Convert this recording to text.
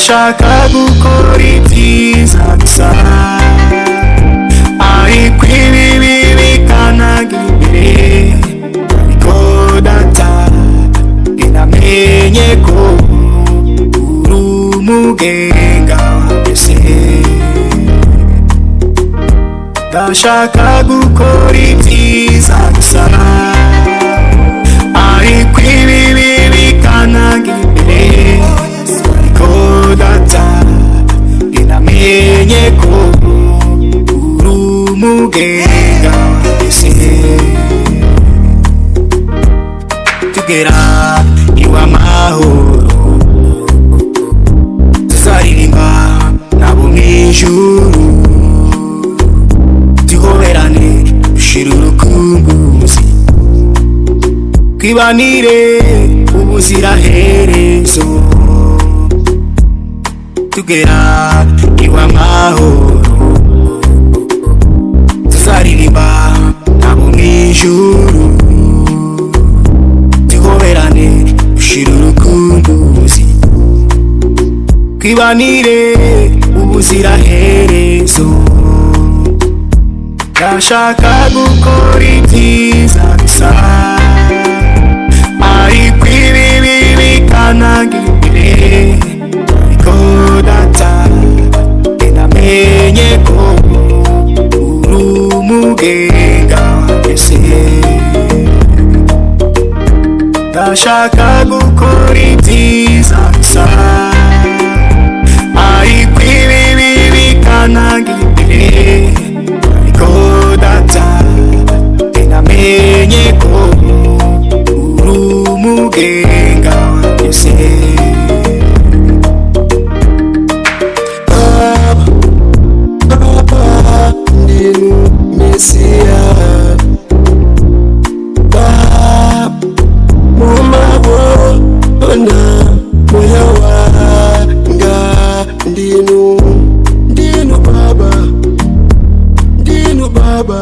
ndashaka gukora ibyiza gusa, ariko ibibi bikanaga imbere. Ariko data namenye ko uri umugenga wa byose. Ndashaka gukora ibyiza gusa, ariko ibibi bikanaga imbere. Ariko data namenye ko uri umugenga wa byose. Tugera iwa mahoro, tuzaririmba nabo mw'ijuru, tuhoberane dushira urukumbuzi, twibanire ubuziraherezo. Tugera iwa mahoro, tuzaririmba nabo mw'ijuru, tuhoberane dushira urukumbuzi, twibanire ubuziraherezo. Ndashaka gukora ibyiza gusa, ariko ibibi bikanaga imbere. Ariko data namenye ko uri umugenga wa byose. Ndashaka gukora ibyiza gusa, ariko ibibi bikanaga imbere. Ariko data namenye ko uri umugenga wa byose. Baba ndinu Mesiya, Baba mumabona moyo wanga. Ndinu Baba, Baba